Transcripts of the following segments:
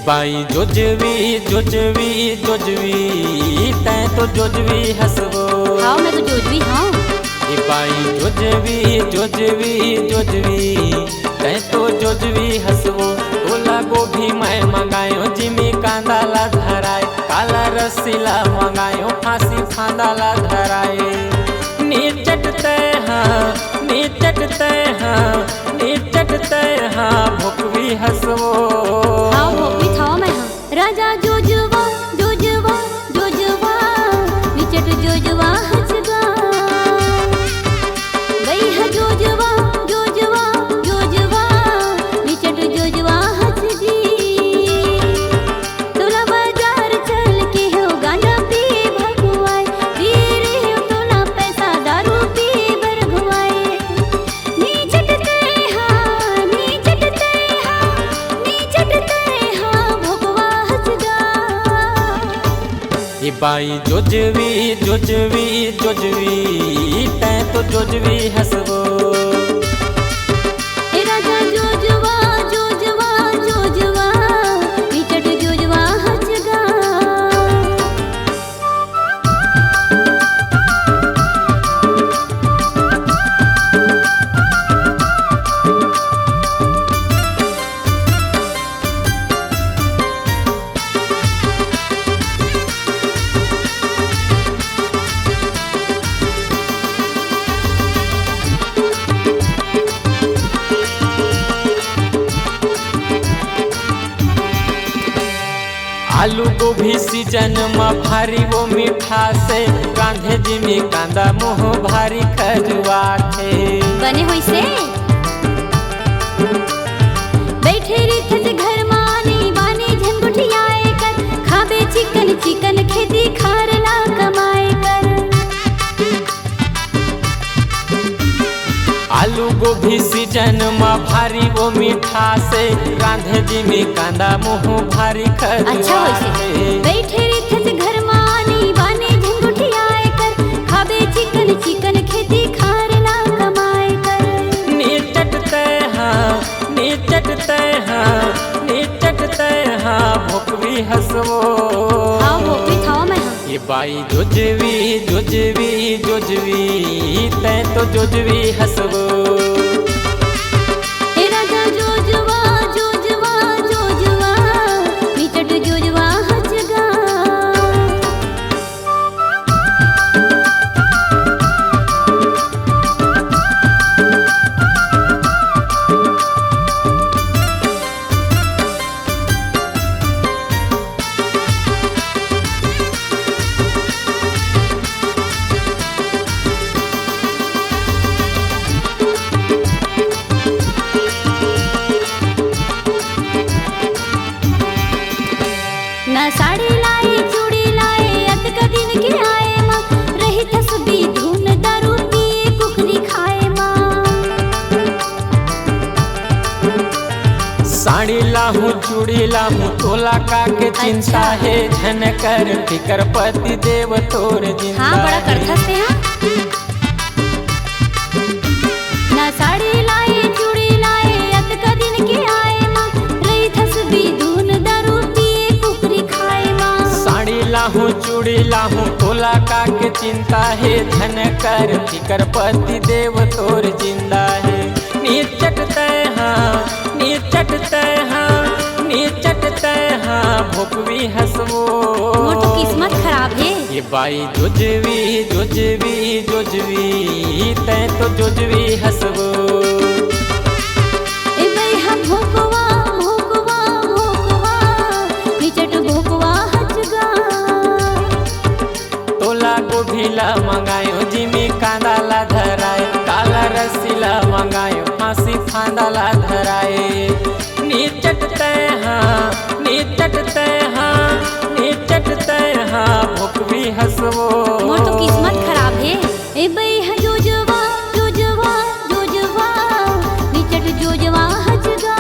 बाई जोजवी जोजवी जोजवी तैं तो जोजवी हसबो। हाँ मैं तो जोजवी हाँ। बाई जोजवी जोजवी जोजवी तैं तो जोजवी हसबो। तोला गोभी मैं मंगायो जिमी कांदाला धराए, काला रसीला मंगायो फांसी फांदाला धराए। नीचटते हाँ नीचटते हाँ नीचटते हाँ भोकवी हसबो। हाँ भोकवी था मैं हाँ। राजा जोजवा जोजवा जोजवा निचट जोजवा हसगा। गई है जोजवा जोजवा जोजवा निचट जोजवा हसगी। तोला बाजार चल के हो गांजा पी भगवाए, पी रहे हो तोला पैसा दारू पी बरगवाए। नीचटते हाँ नीचटते हाँ नीचटते हाँ भगवा हसगा। बाई जोजवी जोजवी जोजवी तैं तो जोजवी हसबो। राजा जोजवा जोजवा जोजवा निचट जोजवा हसगा। आलू गोभी सीजन में भारी वो मीठा से, कांधे जिमी कांदा मुँह भारी खजुआ थे। बने हुई से बैठे रिथ घर मानी बानी झंगुठियाए कर, खाबे चिकन चिकन खेती खारला कमाए कर। आलू गोभी सीजन में भारी वो मीठा से, कांधे जिमी कांदा मुँह भारी अच्छा खजुआ होई से थे। बैठे रिथ घर मानी बानी झंगुठियाए कर, खाबे चिकन चिकन खेती खारला कमाए कर। नीचटते हाँ नीचटते हाँ नीचटते हाँ भोकवी हसबो। हाँ भोकवी था मैं हाँ। ये बाई जोजवी जोजवी जोजवी तैं तो जोजवी हसबो। राजा जोजवा जोजवा जोजवा निचट जोजवा हसगा। ना साड़ी लाए चूड़ी लाए अतक दिन के आए माँ, रही तस्बी धुन दारू पिए कुकरी खाए माँ। साड़ी लाहूं चूड़ी लाहूं तोला का के चिंता है, धन कर फिकर पति देव तोर जिंदा। हाँ बड़ा करथा से हाँ। ना साड़ी लाए चूड़ी लाए अतक दिन के आए माँ, रही तस्बी धुन दारू पिए कुकरी खाए माँ। साड़ी लाहूं चूड़ी लाहूं तोला का के चिंता है, धन कर फिकर पति देव तोर जिंदा है। नीचटते हाँ नीचटते हाँ नीचटते हाँ भोकवी हसबो। मोर तो किस्मत खराब है। ये बाई जोजवी जोजवी जोजवी तैं तो जोजवी हसबो। ए बैहा भोकवा भोकवा भोकवा निचट भोकवा हसगा। तोला गोभीला मंगायो जिमी कांदाला धराए, काला रसीला मंगायो फांसी फांदाला धराए। नीचटते हाँ नीचटते हाँ नीचटते हाँ भोकवी हसबो। मोर तो किस्मत खराब है। ए बैहा जोजवा जोजवा जोजवा निचट जोजवा हसगा।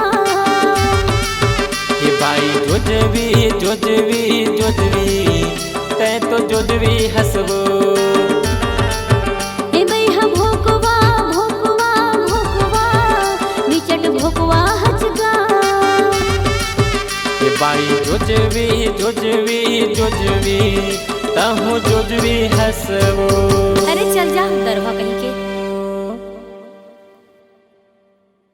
ये बाई जोजवी जोजवी जोजवी तैं तो जोजवी हसबो। ए बैहा भोकवा भोकवा भोकवा निचट भोकवा हसगा। बाई जुजवी जुजवी जुजवी तहु जुजवी हसबो। अरे चल जा दरवा कहीं के।